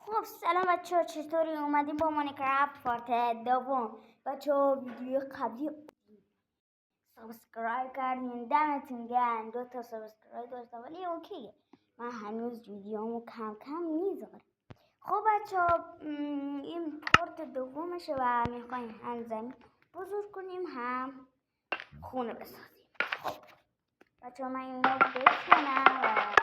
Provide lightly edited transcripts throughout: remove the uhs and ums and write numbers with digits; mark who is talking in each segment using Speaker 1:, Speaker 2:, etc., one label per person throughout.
Speaker 1: خب سلام بچه ها، چطوری؟ اومدیم با ماینکرافت پارت دوم. بچه ها ویدیو قبلی سابسکرایب کردین، دمتون گرم. 2 سابسکرایب داشتم ولی اوکیه، من هنوز ویدیومو کم کم میذارم. خب بچه ها این پارت دومشه و میخوایم هم زمین بزرگ کنیم هم خونه بسازیم. خب بچه ها من اینو بکنم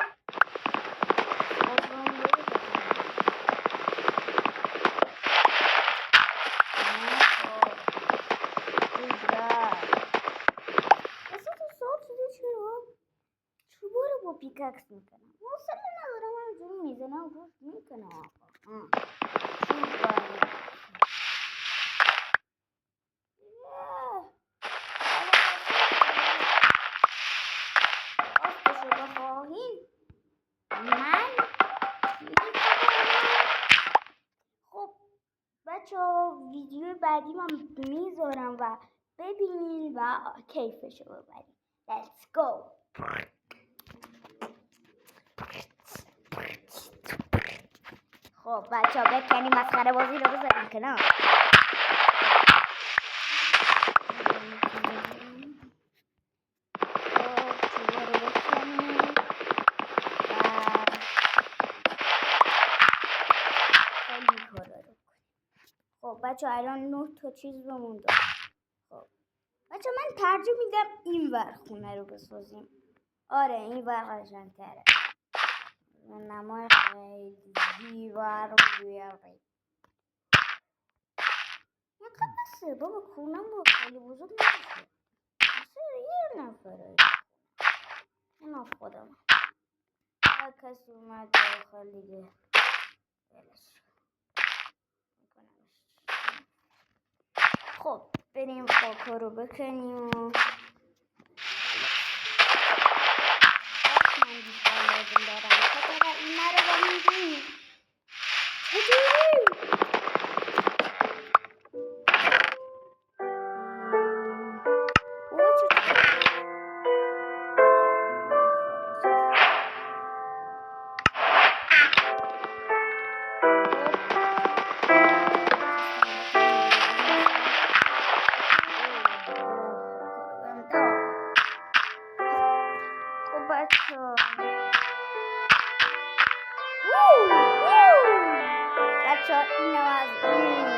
Speaker 1: و پیکاکس میکنم. حوصله ندارم، همینجوری میزنم روش میکنم. راستشو بخواهیم من خب بچه ها ویدیو بعدی من میذارم و ببینین و کیفشو ببرین. Let's go. خب بچه ها بکنیم مسخره بازی رو بذاریم کنار. خب بچه ها الان 9 تا چیز بمونده. خب بچه من ترجیح میدم این ور خونه رو بسازیم. آره این ور قشنگ‌تره. نمای خیلی دیوار رو بیاریم. اینقدر بسه بابا، خونم رو خیلی بزرگ نمیشه. یه نفره اینا خودم. هر کسی اومد داخل دیگه خب بریم خاکا رو بکنیم و من بیشتر لازم دارم. خاطر این رو با میدونی چجوری؟ بچه اینم از این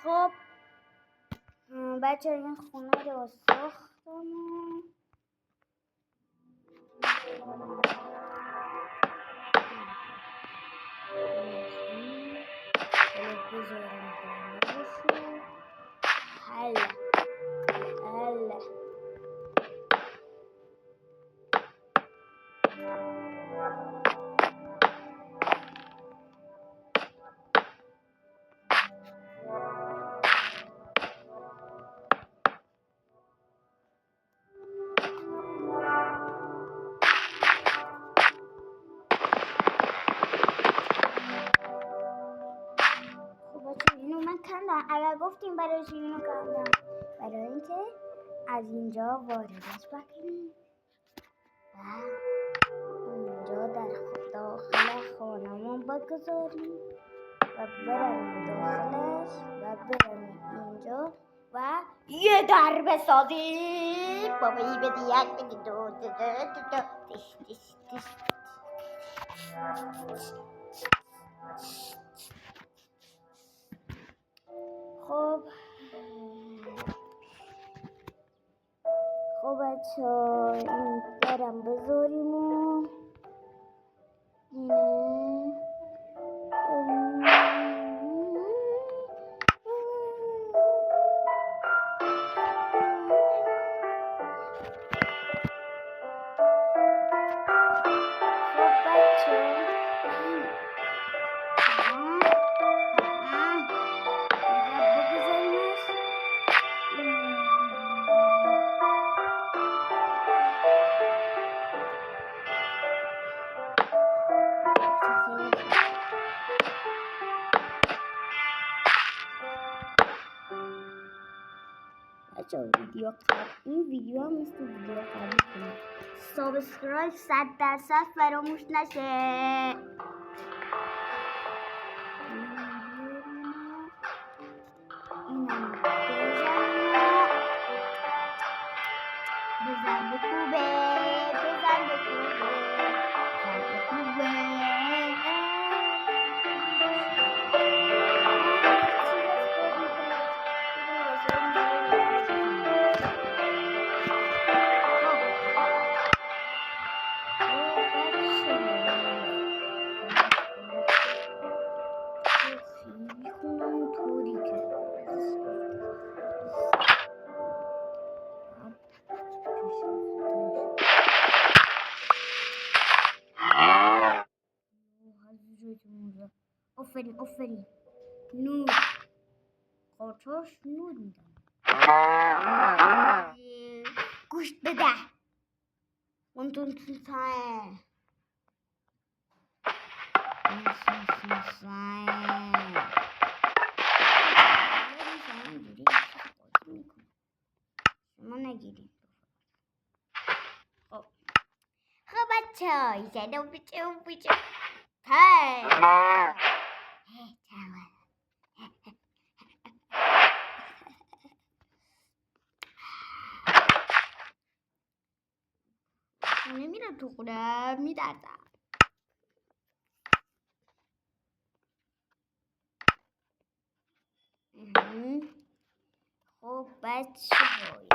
Speaker 1: خب بچه این خونه رو ساختم اگر گفتیم برای چی اینو کردم، برای اینکه از اینجا واردش بکنیم و اینجا در داخل خانمون بگذاریم و برم داخلش و برم اینجا و یه در بسازیم. بابایی بدی یک بدی دو تش تش تش. خب بچه ها این درم بذاریم و بچه این ویدیو هم مثل ویدیو قبلی کنید. سابسکرایب 100% فراموش نشه. بزن به کوبه آفرین نور قاطاش نور میدم. گوش بده اون تونتون شما نگیرید. خب بچه های زده بچه نمیرم تو خونه میدردم. خب بچه های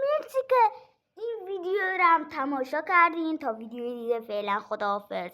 Speaker 1: مرسی که این ویدیو رو هم تماشا کردین. تا ویدیو دیگه فعلا خداحافظ.